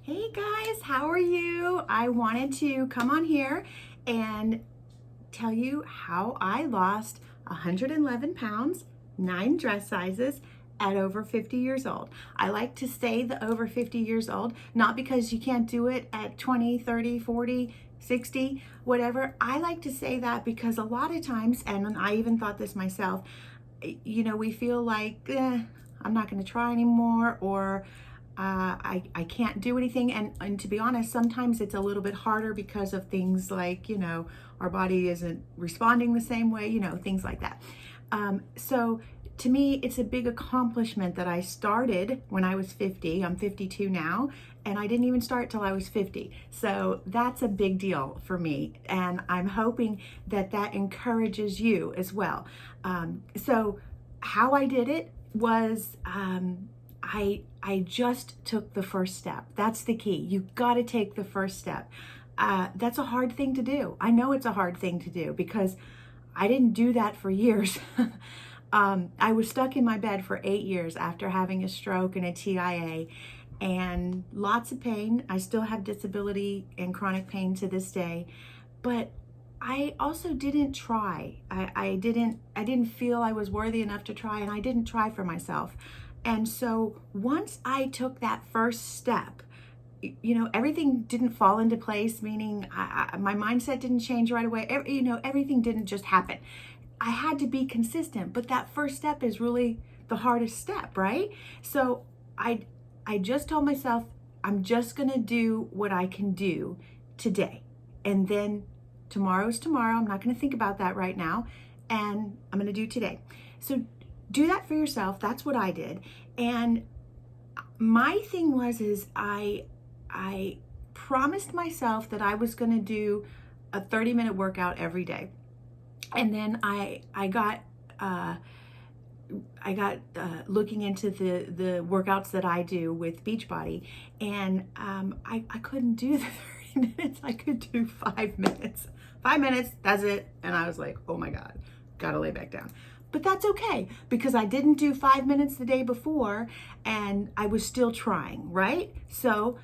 Hey guys, how are you? I wanted to come on here and tell you how I lost 111 pounds, 9 dress sizes at over 50 years old. I like to say the over 50 years old, not because you can't do it at 20, 30, 40, 60, whatever. I like to say that because a lot of times, and I even thought this myself, we feel like, I'm not going to try anymore, or I can't do anything. And to be honest, sometimes it's a little bit harder because of things like, our body isn't responding the same way, things like that. So to me, it's a big accomplishment that I started when I was 50. I'm 52 now, and I didn't even start till I was 50. So that's a big deal for me. And I'm hoping that that encourages you as well. So how I did it was, I just took the first step. That's the key. You got to take the first step. That's a hard thing to do. I know it's a hard thing to do because I didn't do that for years. I was stuck in my bed for 8 years after having a stroke and a TIA and lots of pain. I still have disability and chronic pain to this day, but I also didn't try. I didn't feel I was worthy enough to try, and I didn't try for myself. And so once I took that first step, everything didn't fall into place, meaning my mindset didn't change right away. Everything didn't just happen. I had to be consistent, but that first step is really the hardest step, right? So I just told myself, I'm just going to do what I can do today. And then tomorrow is tomorrow. I'm not going to think about that right now. And I'm going to do today. So do that for yourself. That's what I did. And my thing is I promised myself that I was going to do a 30-minute workout every day. And then I got looking into the workouts that I do with Beachbody, and I couldn't do the 30 minutes. I could do 5 minutes. 5 minutes, that's it. And I was like, oh my God, gotta lay back down. But that's okay, because I didn't do 5 minutes the day before and I was still trying, right? So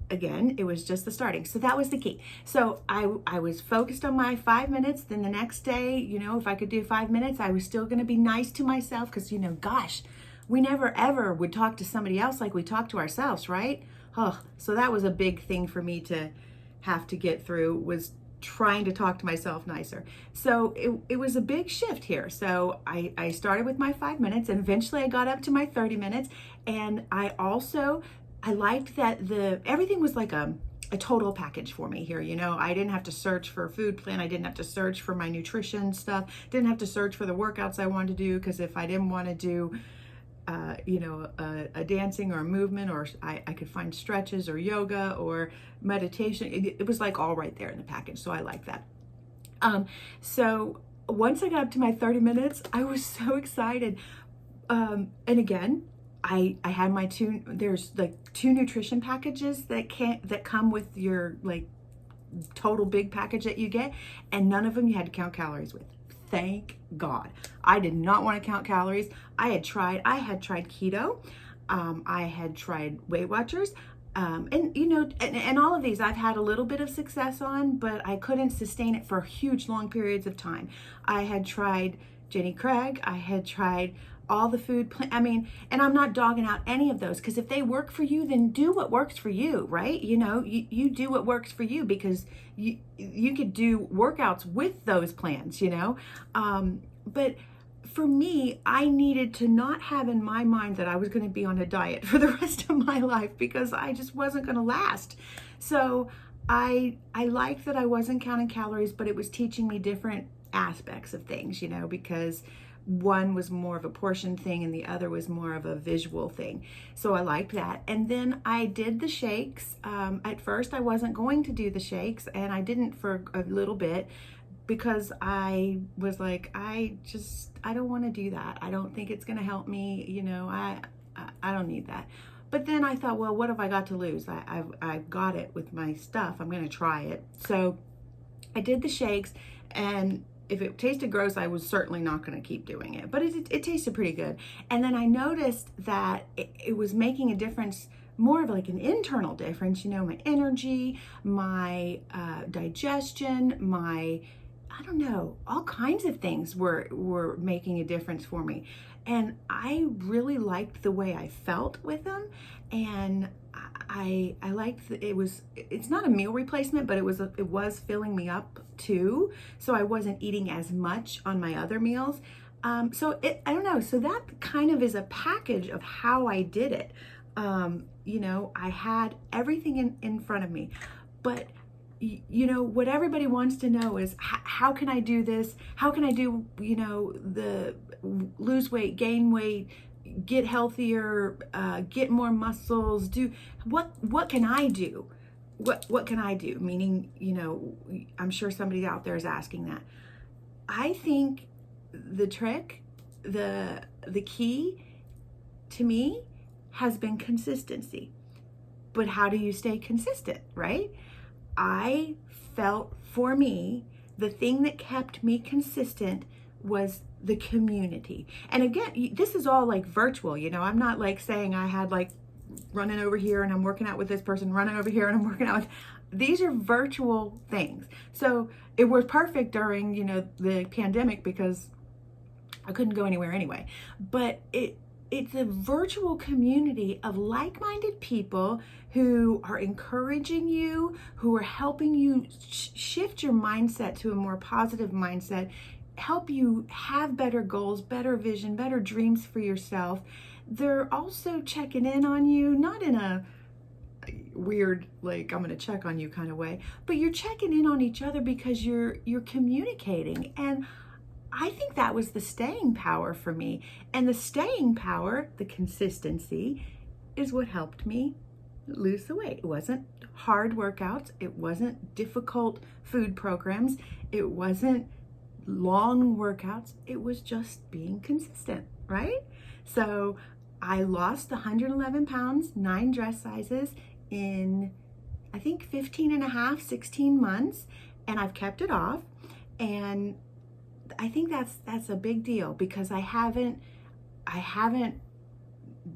again, it was just the starting. So that was the key. So I was focused on my 5 minutes. Then the next day, if I could do 5 minutes, I was still going to be nice to myself because, gosh, we never ever would talk to somebody else like we talk to ourselves, right? Oh, so that was a big thing for me to have to get through, was trying to talk to myself nicer. So it was a big shift here. So I started with my 5 minutes, and eventually I got up to my 30 minutes. And I liked that everything was like a total package for me here. I didn't have to search for a food plan. I didn't have to search for my nutrition stuff. Didn't have to search for the workouts I wanted to do, because if I didn't want to do a dancing or a movement, or I could find stretches or yoga or meditation. It was like all right there in the package. So I like that. So once I got up to my 30 minutes, I was so excited. And again, I had my there's like 2 nutrition packages that come with your like total big package that you get, and none of them you had to count calories with. Thank God. I did not want to count calories. I had tried keto. I had tried Weight Watchers. And all of these I've had a little bit of success on, but I couldn't sustain it for huge, long periods of time. I had tried Jenny Craig. I had tried all the food and I'm not dogging out any of those, because if they work for you, then do what works for you, right? You do what works for you, because you could do workouts with those plans, but for me, I needed to not have in my mind that I was going to be on a diet for the rest of my life, because I just wasn't going to last. So I liked that I wasn't counting calories, but it was teaching me different aspects of things, because one was more of a portion thing and the other was more of a visual thing. So I liked that. And then I did the shakes. At first I wasn't going to do the shakes, and I didn't for a little bit, because I was like, I don't want to do that. I don't think it's going to help me. I don't need that. But then I thought, well, what have I got to lose? I've got it with my stuff. I'm going to try it. So I did the shakes, and if it tasted gross, I was certainly not going to keep doing it, but it tasted pretty good. And then I noticed that it was making a difference more of like an internal difference, my energy, my digestion, I don't know, all kinds of things were making a difference for me. And I really liked the way I felt with them. And I liked it's not a meal replacement, but it was filling me up too. So I wasn't eating as much on my other meals. I don't know. So that kind of is a package of how I did it. I had everything in front of me, but what everybody wants to know is how can I do this? How can I do, the lose weight, gain weight, get healthier, get more muscles, what can I do? What can I do? Meaning, I'm sure somebody out there is asking that. I think the trick, the key to me has been consistency. But how do you stay consistent, right? I felt, for me, the thing that kept me consistent was the community. And again, this is all like virtual, I'm not like saying I had like running over here and I'm working out with this person, running over here and I'm working out with, these are virtual things. So it was perfect during, the pandemic because I couldn't go anywhere anyway. But it's a virtual community of like-minded people who are encouraging you, who are helping you shift your mindset to a more positive mindset, help you have better goals, better vision, better dreams for yourself. They're also checking in on you, not in a weird, like, I'm going to check on you kind of way, but you're checking in on each other because you're communicating. And I think that was the staying power for me. And the staying power, the consistency, is what helped me lose the weight. It wasn't hard workouts. It wasn't difficult food programs. It wasn't long workouts. It was just being consistent, right? So I lost 111 pounds, 9 dress sizes in, I think, 15 and a half, 16 months. And I've kept it off. And I think that's a big deal because I haven't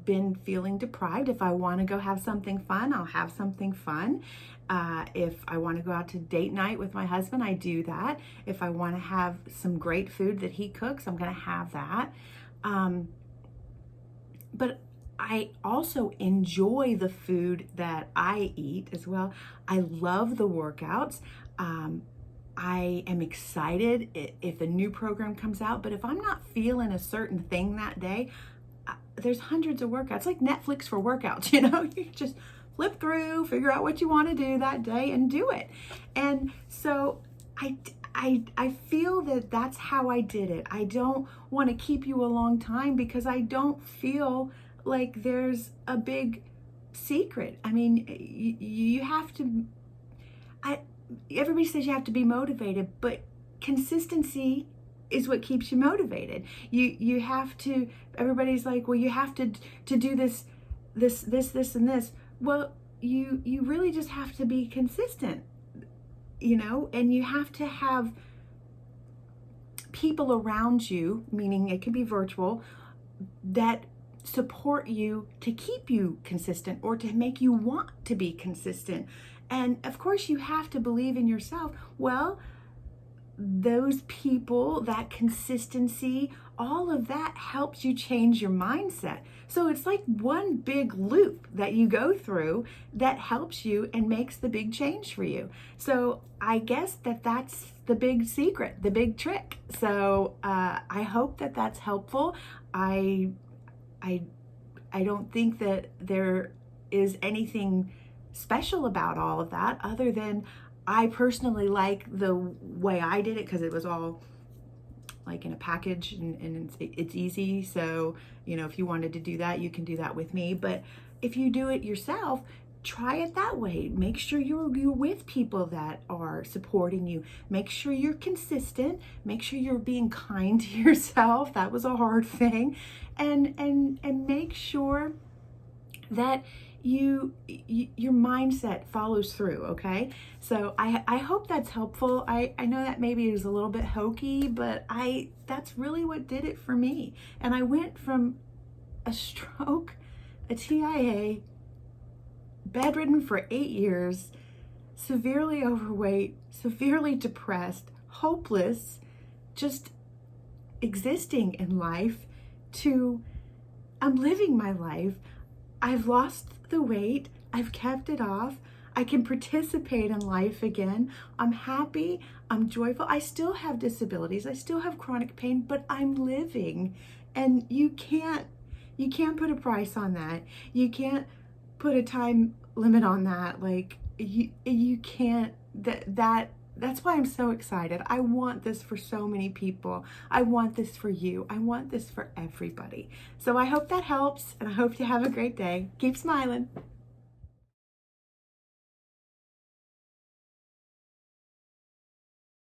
been feeling deprived. If I want to go have something fun, I'll have something fun. If I want to go out to date night with my husband, I do that. If I want to have some great food that he cooks, I'm going to have that. But I also enjoy the food that I eat as well. I love the workouts. I am excited if a new program comes out, but if I'm not feeling a certain thing that day, there's hundreds of workouts, like Netflix for workouts, you just flip through, figure out what you want to do that day and do it. And so I feel that that's how I did it. I don't want to keep you a long time because I don't feel like there's a big secret. I mean, you have to, everybody says you have to be motivated, but consistency is what keeps you motivated. You have to, everybody's like, well, you have to do this, and this. Well, you really just have to be consistent, and you have to have people around you, meaning it can be virtual, that support you to keep you consistent or to make you want to be consistent. And of course you have to believe in yourself. Well, those people, that consistency, all of that helps you change your mindset. So it's like one big loop that you go through that helps you and makes the big change for you. So I guess that's the big secret, the big trick. So I hope that that's helpful. I don't think that there is anything special about all of that other than I personally like the way I did it because it was all like in a package and it's easy. So, if you wanted to do that, you can do that with me. But if you do it yourself, try it that way. Make sure you're with people that are supporting you. Make sure you're consistent. Make sure you're being kind to yourself. That was a hard thing. And make sure that your mindset follows through, okay? So I hope that's helpful. I know that maybe is a little bit hokey, but that's really what did it for me. And I went from a stroke, a TIA, bedridden for 8 years, severely overweight, severely depressed, hopeless, just existing in life, to I'm living my life. I've lost the weight. I've kept it off. I can participate in life again. I'm happy. I'm joyful. I still have disabilities. I still have chronic pain, but I'm living. And you can't put a price on that. You can't put a time limit on that. Like you can't, that's why I'm so excited. I want this for so many people. I want this for you. I want this for everybody. So I hope that helps, and I hope you have a great day. Keep smiling.